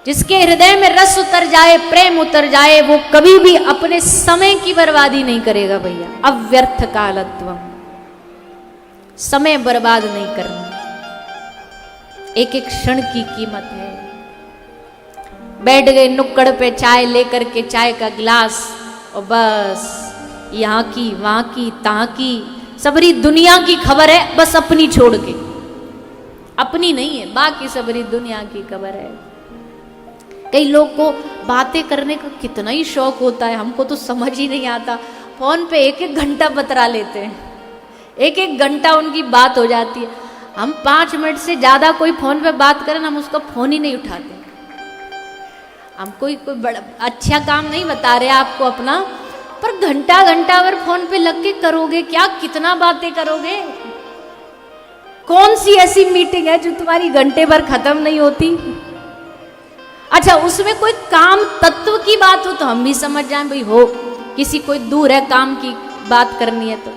जिसके हृदय में रस उतर जाए, प्रेम उतर जाए, वो कभी भी अपने समय की बर्बादी नहीं करेगा भैया। अव्यर्थ कालत्वम, समय बर्बाद नहीं करना, एक एक क्षण की कीमत है। बैठ गए नुक्कड़ पे चाय लेकर के, चाय का गिलास, और बस यहाँ की वहां की तहां की सबरी दुनिया की खबर है, बस अपनी छोड़ के। अपनी नहीं है, बाकी सबरी दुनिया की खबर है। कई लोग को बातें करने का कितना ही शौक होता है, हमको तो समझ ही नहीं आता। फोन पे एक एक घंटा बतरा लेते हैं, एक एक घंटा उनकी बात हो जाती है। हम 5 मिनट से ज्यादा कोई फोन पे बात करें, हम उसका फोन ही नहीं उठाते। हम कोई बड़ा अच्छा काम नहीं बता रहे आपको अपना, पर घंटा घंटा अगर फोन पे लग के करोगे क्या, कितना बातें करोगे? कौन सी ऐसी मीटिंग है जो तुम्हारी घंटे भर खत्म नहीं होती? अच्छा, उसमें कोई काम तत्व की बात हो तो हम भी समझ जाएं भाई, हो किसी कोई दूर है, काम की बात करनी है तो।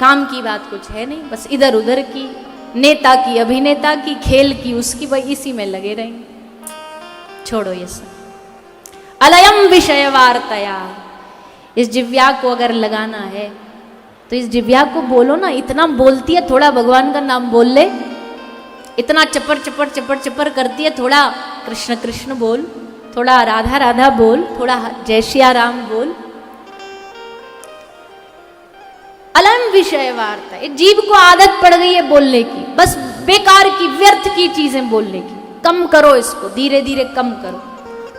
काम की बात कुछ है नहीं, बस इधर उधर की, नेता की, अभिनेता की, खेल की, उसकी, भाई इसी में लगे रहेंगे। छोड़ो ये सब। अलयम विषय वार्तया, इस जिव्या को अगर लगाना है तो इस जिव्या को बोलो ना। इतना बोलती है, थोड़ा भगवान का नाम बोल ले। इतना चपर चपर चपर चपर करती है, थोड़ा कृष्ण कृष्ण बोल, थोड़ा राधा राधा बोल, थोड़ा जय श्री राम बोल। अलम विषय वार्ता, जीव को आदत पड़ गई है बोलने की, बस बेकार की, व्यर्थ की चीजें बोलने की। कम करो इसको, धीरे धीरे कम करो,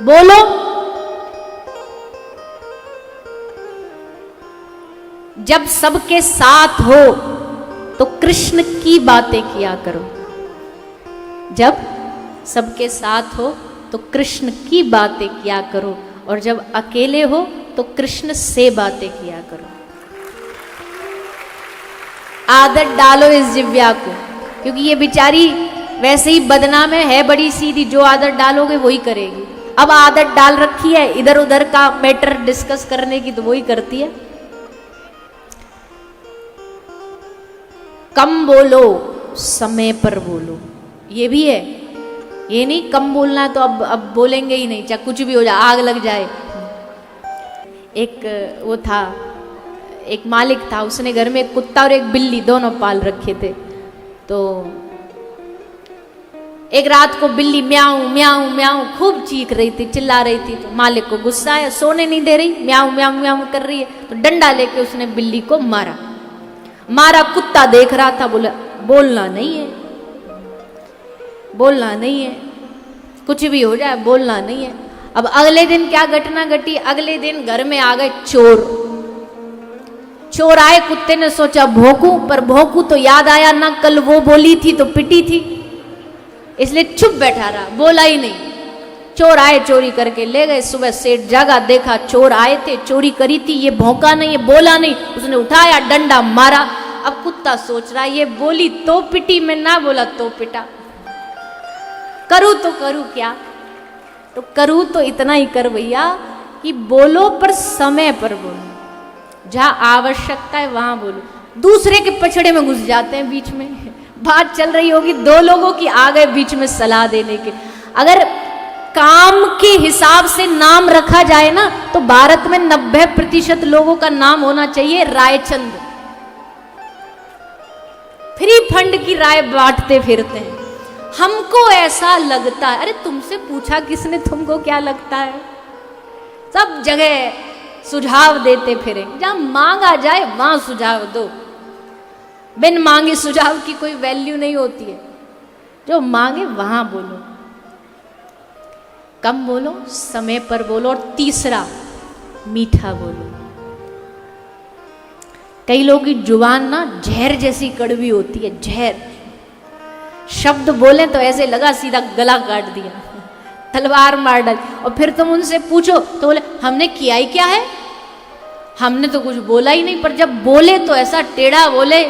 बोलो। जब सबके साथ हो तो कृष्ण की बातें किया करो। जब सबके साथ हो तो कृष्ण की बातें किया करो, और जब अकेले हो तो कृष्ण से बातें किया करो। आदत डालो इस जिव्या को, क्योंकि ये बेचारी वैसे ही बदनाम है बड़ी सीधी। जो आदत डालोगे वही करेगी। अब आदत डाल रखी है इधर उधर का मैटर डिस्कस करने की, तो वही करती है। कम बोलो, समय पर बोलो, ये भी है। ये नहीं कम बोलना है तो अब बोलेंगे ही नहीं, चाहे कुछ भी हो जाए, आग लग जाए। एक वो था, एक मालिक था, उसने घर में एक कुत्ता और एक बिल्ली दोनों पाल रखे थे। तो एक रात को बिल्ली म्याऊं म्याऊं म्याऊं खूब चीख रही थी, चिल्ला रही थी। तो मालिक को गुस्सा आया, सोने नहीं दे रही, म्याऊं म्याऊं म्याऊं कर रही है। तो डंडा लेके उसने बिल्ली को मारा। कुत्ता देख रहा था, बोला बोलना नहीं है, बोलना नहीं है, कुछ भी हो जाए बोलना नहीं है। अब अगले दिन क्या घटना घटी? अगले दिन घर में आ गए चोर। चोर आए, कुत्ते ने सोचा भौंकूं, पर भौंकूं तो याद आया ना कल वो बोली थी तो पिटी थी, इसलिए चुप बैठा रहा, बोला ही नहीं। चोर आए, चोरी करके ले गए। सुबह सेठ जागा, देखा चोर आए थे, चोरी करी थी, ये भौंका नहीं, ये बोला नहीं। उसने उठाया, डंडा मारा। अब कुत्ता सोच रहा, ये बोली तो पिटी, मैं ना बोला तो पिटा, करूं तो करूं क्या? तो करूं तो इतना ही कर भैया कि बोलो, पर समय पर बोलो, जहां आवश्यकता है वहां बोलो। दूसरे के पछड़े में घुस जाते हैं, बीच में बात चल रही होगी, 2 लोगों की आ गए बीच में सलाह देने के। अगर काम के हिसाब से नाम रखा जाए ना, तो भारत में 90% लोगों का नाम होना चाहिए रायचंद। फ्री फंड की राय बांटते फिरते हैं। हमको ऐसा लगता है, अरे तुमसे पूछा किसने, तुमको क्या लगता है? सब जगह सुझाव देते फिरे, जहां मांगा जाए वहां सुझाव दो। बिन मांगे सुझाव की कोई वैल्यू नहीं होती है, जो मांगे वहां बोलो। कम बोलो, समय पर बोलो, और तीसरा मीठा बोलो। कई लोगों की जुबान ना जहर जैसी कड़वी होती है, जहर। शब्द बोले तो ऐसे लगा सीधा गला काट दिया, तलवार मार डाली। और फिर तुम उनसे पूछो तो बोले हमने किया ही क्या है, हमने तो कुछ बोला ही नहीं। पर जब बोले तो ऐसा टेढ़ा बोले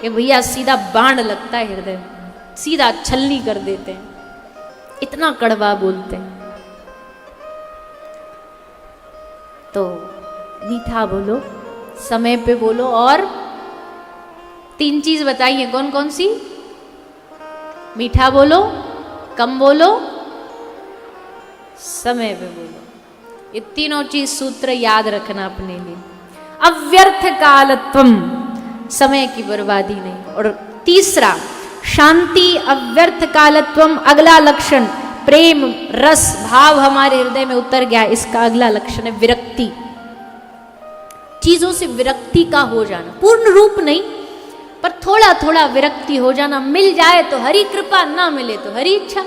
कि भैया सीधा बाण लगता है हृदय में, सीधा छलनी कर देते हैं, इतना कड़वा बोलते हैं। तो मीठा बोलो, समय पे बोलो, और 3 चीज बताइए, कौन कौन सी? मीठा बोलो, कम बोलो, समय पे बोलो। ये तीनों चीज सूत्र याद रखना अपने लिए। अव्यर्थ कालत्वम, समय की बर्बादी नहीं। और तीसरा, शांति अव्यर्थ कालत्वम, अगला लक्षण प्रेम रस भाव हमारे हृदय में उतर गया, इसका अगला लक्षण है विरक्ति। चीजों से विरक्ति का हो जाना, पूर्ण रूप नहीं पर थोड़ा थोड़ा विरक्ति हो जाना। मिल जाए तो हरि कृपा, ना मिले तो हरि इच्छा।